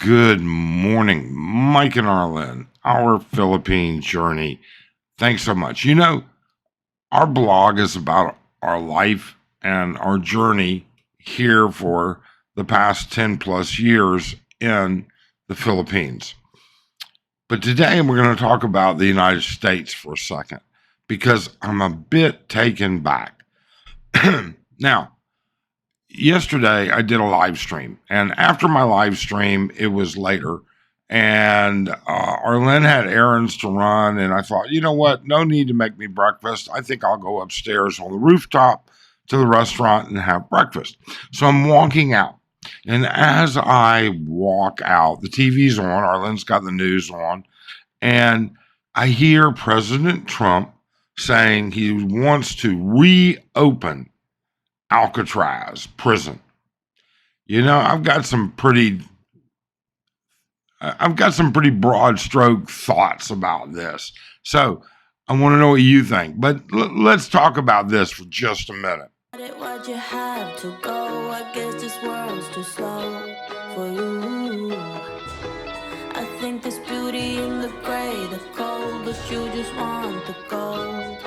Good morning, Mike and Arlen, our Philippine journey. Thanks so much. Our blog is about our life and our journey here for the past 10 plus years in the Philippines. But today we're going to talk about the United States for a second because I'm a bit taken back. Now, yesterday I did a live stream, and after my live stream, it was later, and Arlen had errands to run, and I thought, you know what? No need to make me breakfast. I think I'll go upstairs on the rooftop to the restaurant and have breakfast. So I'm walking out, and as I walk out, the TV's on. Arlen's got the news on, and I hear President Trump saying he wants to reopen Alcatraz prison. I've got some pretty broad stroke thoughts about this. So I want to know what you think. But let's talk about this for just a minute. Why'd you have to go? I guess this world's too slow for you. I think there's beauty in the gray, the cold, but you just want the gold.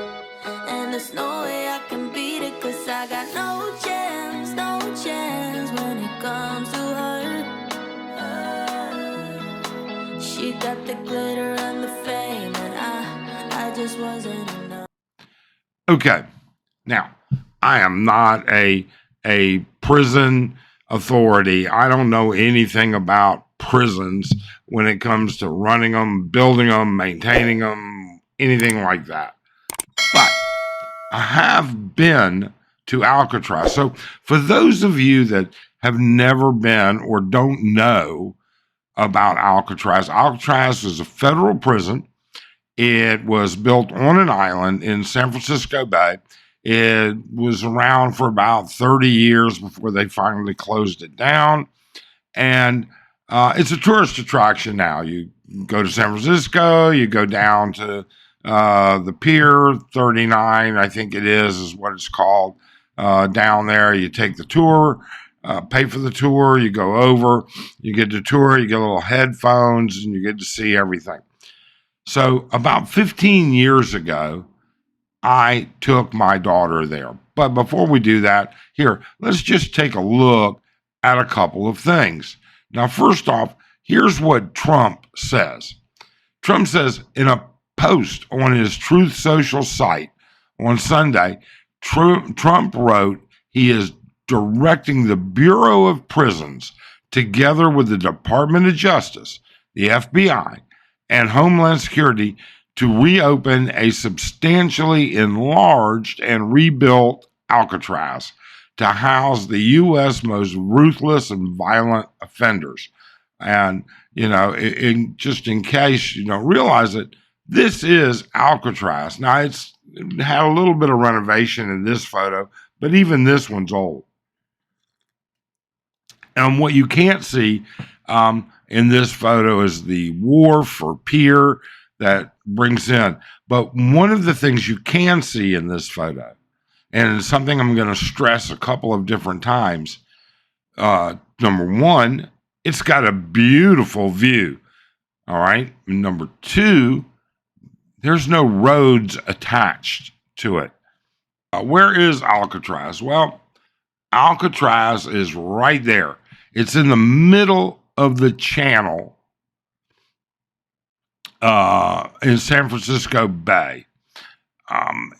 And there's no way I can beat it, 'cause I got no chance when it comes to her. She got the glitter and the fame, and I just wasn't enough. Okay, now I am not a prison authority. I don't know anything about prisons when it comes to running them, building them, maintaining them, anything like that. But I have been to Alcatraz. So for those of you that have never been or don't know about Alcatraz, Alcatraz is a federal prison. It was built on an island in San Francisco Bay. It was around for about 30 years before they finally closed it down. And it's a tourist attraction now. You go to San Francisco, you go down to the Pier 39, I think it is what it's called. Down there, you take the tour, pay for the tour, you go over, you get the tour, you get little headphones, and you get to see everything. So about 15 years ago, I took my daughter there. But before we do that, here, let's just take a look at a couple of things. Now, first off, here's what Trump says. Trump says in a post on his Truth Social site on Sunday, Trump wrote he is directing the Bureau of Prisons, together with the Department of Justice, the FBI, and Homeland Security, to reopen a substantially enlarged and rebuilt Alcatraz to house the U.S. most ruthless and violent offenders. And, just in case you don't realize it, this is Alcatraz. Now, it had a little bit of renovation in this photo, but even this one's old. And what you can't see in this photo is the wharf or pier that brings in. But one of the things you can see in this photo, and it's something I'm going to stress a couple of different times, number one, it's got a beautiful view. All right. Number two, there's no roads attached to it. Where is Alcatraz? Well, Alcatraz is right there. It's in the middle of the channel in San Francisco Bay.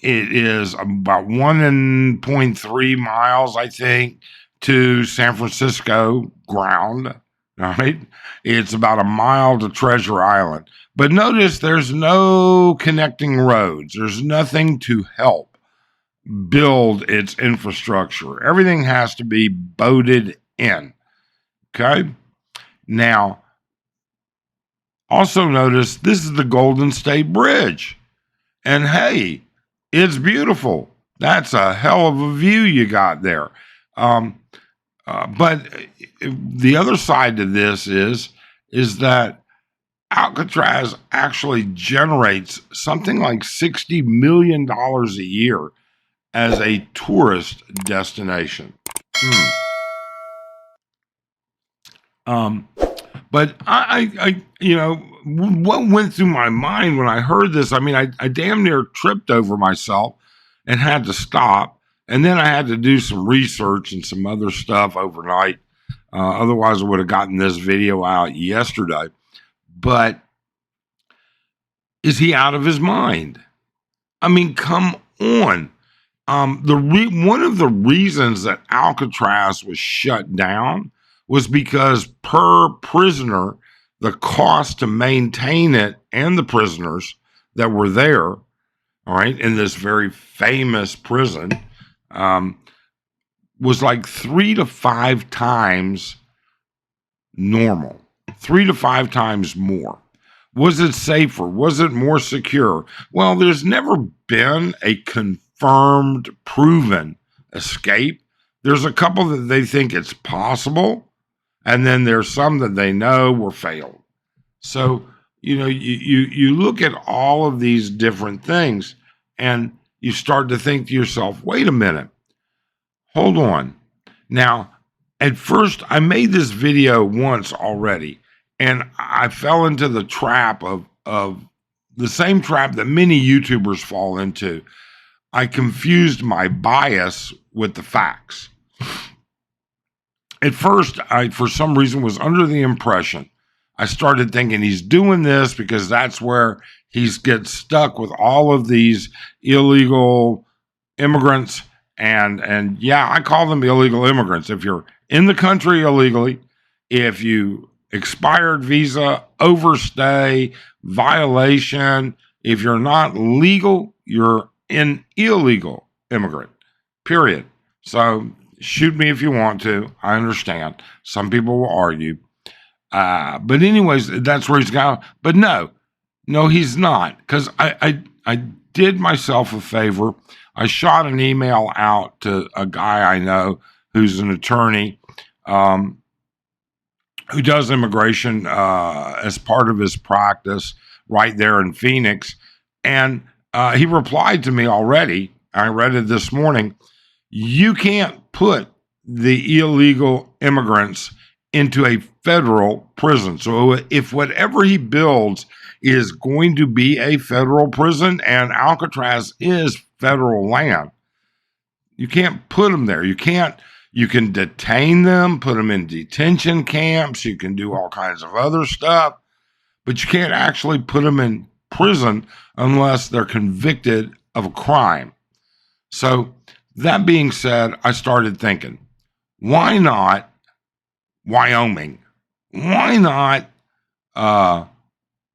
It is about 1.3 miles, I think, to San Francisco ground. All right. It's about a mile to Treasure Island. But notice there's no connecting roads. There's nothing to help build its infrastructure. Everything has to be boated in. Okay. Now, also notice this is the Golden State Bridge. And hey, it's beautiful. That's a hell of a view you got there. But the other side to this is that Alcatraz actually generates something like $60 million a year as a tourist destination. But what went through my mind when I heard this? I mean, I damn near tripped over myself and had to stop. And then I had to do some research and some other stuff overnight. Otherwise, I would have gotten this video out yesterday. But is he out of his mind? I mean, come on. One of the reasons that Alcatraz was shut down was because per prisoner, the cost to maintain it and the prisoners that were there, all right, in this very famous prison, was like 3 to 5 times normal, 3 to 5 times more. Was it safer? Was it more secure? Well, there's never been a confirmed, proven escape. There's a couple that they think it's possible, and then there's some that they know were failed. So, you look at all of these different things, and you start to think to yourself, wait a minute, hold on. Now, at first, I made this video once already, and I fell into the trap of the same trap that many YouTubers fall into. I confused my bias with the facts. At first, I, for some reason, was under the impression, I started thinking he's doing this because that's where he gets stuck with all of these illegal immigrants. And yeah, I call them illegal immigrants. If you're in the country illegally, if you expired visa, overstay, violation, if you're not legal, you're an illegal immigrant, period. So shoot me if you want to. I understand. Some people will argue. But anyways, that's where he's going. But no, he's not. Because I did myself a favor. I shot an email out to a guy I know who's an attorney who does immigration as part of his practice right there in Phoenix. And he replied to me already. I read it this morning. You can't put the illegal immigrants into a federal prison. So if whatever he builds is going to be a federal prison, and Alcatraz is federal land, you can't put them there. You can detain them, put them in detention camps. You can do all kinds of other stuff, but you can't actually put them in prison unless they're convicted of a crime. So that being said, I started thinking, why not Wyoming? Why not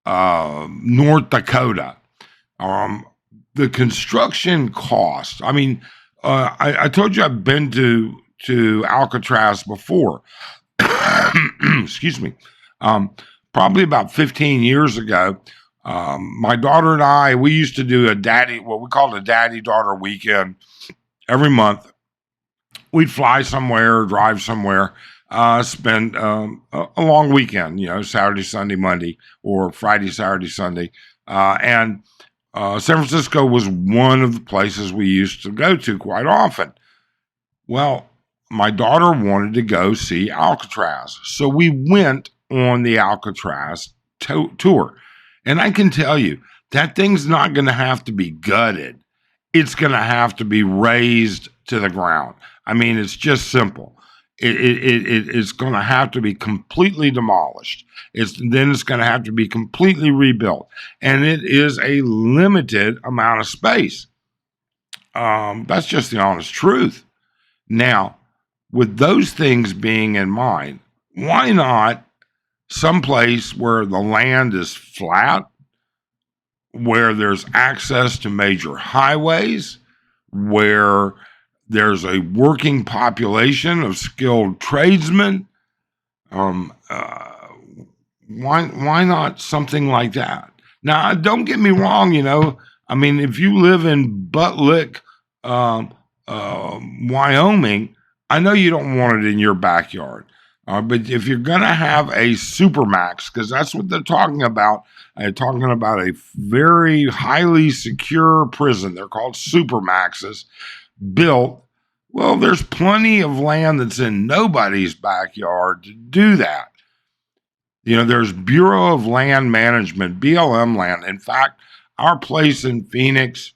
North Dakota? The construction cost. I mean, I told you I've been to Alcatraz before. Excuse me. Probably about 15 years ago, my daughter and I, we used to do what we called a daddy-daughter weekend every month. We'd fly somewhere, drive somewhere, spend a long weekend, Saturday, Sunday, Monday, or Friday, Saturday, Sunday. And San Francisco was one of the places we used to go to quite often. Well, my daughter wanted to go see Alcatraz. So we went on the Alcatraz tour. And I can tell you, that thing's not going to have to be gutted. It's going to have to be razed to the ground. I mean, it's just simple. It's going to have to be completely demolished. Then it's going to have to be completely rebuilt. And it is a limited amount of space. That's just the honest truth. Now, with those things being in mind, why not someplace where the land is flat, where there's access to major highways, where there's a working population of skilled tradesmen? Why not something like that? Now, don't get me wrong, I mean, if you live in Butt-Lick, Wyoming, I know you don't want it in your backyard. But if you're going to have a supermax, because that's what they're talking about, they're talking about a very highly secure prison. They're called supermaxes built. Well, there's plenty of land that's in nobody's backyard to do that. There's Bureau of Land Management, BLM land. In fact, our place in Phoenix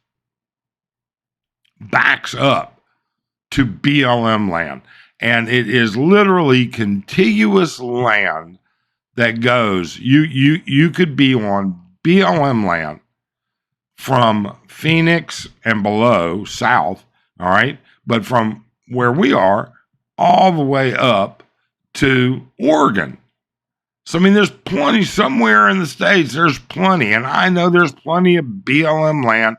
backs up to BLM land. And it is literally contiguous land that goes, you could be on BLM land from Phoenix and below, south, all right? But from where we are, all the way up to Oregon. So, there's plenty somewhere in the States, there's plenty. And I know there's plenty of BLM land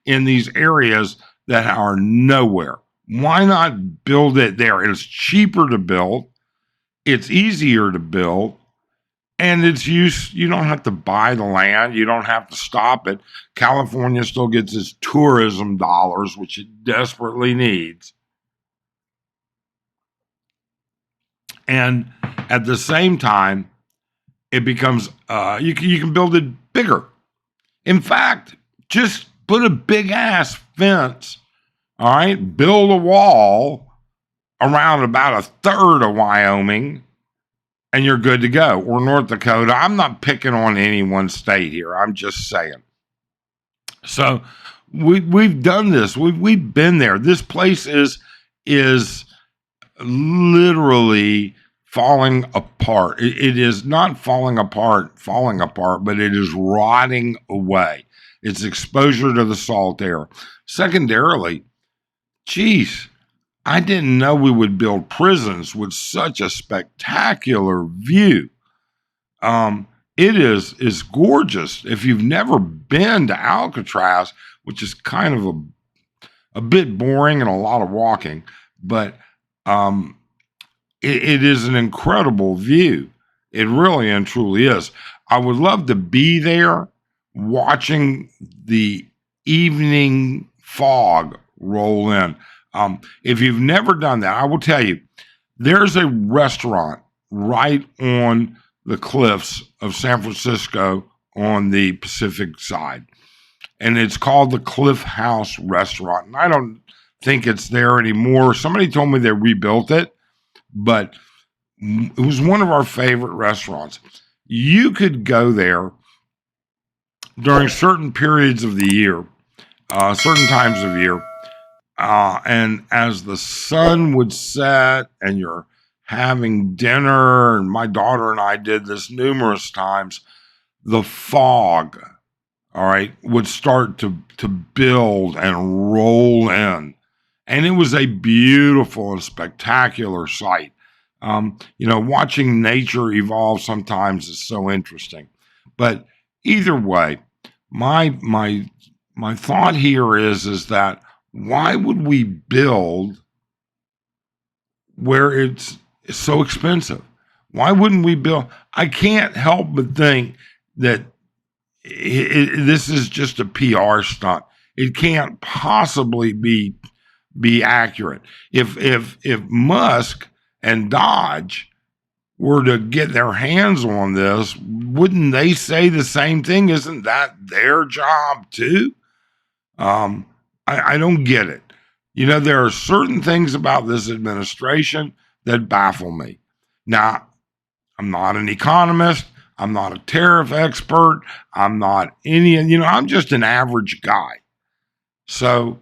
in these areas that are nowhere. Why not build it there? It's cheaper to build. It's easier to build. And it's use. You don't have to buy the land. You don't have to stop it. California still gets its tourism dollars, which it desperately needs. And at the same time, it becomes, you can build it bigger. In fact, just put a big ass fence, all right? Build a wall around about a third of Wyoming, and you're good to go. Or North Dakota. I'm not picking on any one state here. I'm just saying. So we've done this. We've been there. This place is literally falling apart. It is not falling apart, but it is rotting away. It's exposure to the salt air. Secondarily, geez, I didn't know we would build prisons with such a spectacular view. It is gorgeous. If you've never been to Alcatraz, which is kind of a bit boring and a lot of walking, but it is an incredible view. It really and truly is. I would love to be there watching the evening fog roll in. If you've never done that, I will tell you, there's a restaurant right on the cliffs of San Francisco on the Pacific side. And it's called the Cliff House Restaurant. And I don't think it's there anymore. Somebody told me they rebuilt it, but it was one of our favorite restaurants. You could go there during certain periods of the year, certain times of year, and as the sun would set and you're having dinner, and my daughter and I did this numerous times, the fog, all right, would start to build and roll in. And it was a beautiful and spectacular sight. Watching nature evolve sometimes is so interesting. But either way, my thought here is that why would we build where it's so expensive? Why wouldn't we build? I can't help but think that this is just a PR stunt. It can't possibly be accurate. If Musk and Dodge were to get their hands on this, wouldn't they say the same thing? Isn't that their job too? I don't get it. There are certain things about this administration that baffle me. Now, I'm not an economist. I'm not a tariff expert. I'm not I'm just an average guy. So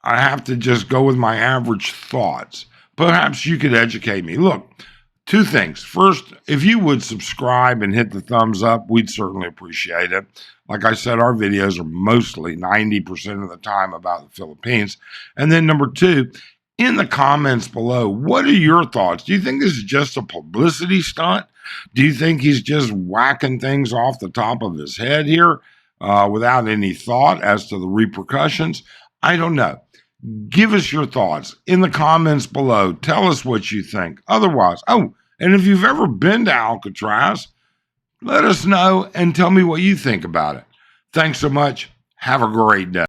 I have to just go with my average thoughts. Perhaps you could educate me. Look, two things. First, if you would subscribe and hit the thumbs up, we'd certainly appreciate it. Like I said, our videos are mostly 90% of the time about the Philippines. And then number two, in the comments below, what are your thoughts? Do you think this is just a publicity stunt? Do you think he's just whacking things off the top of his head here without any thought as to the repercussions? I don't know. Give us your thoughts in the comments below. Tell us what you think. Otherwise, and if you've ever been to Alcatraz, let us know and tell me what you think about it. Thanks so much. Have a great day.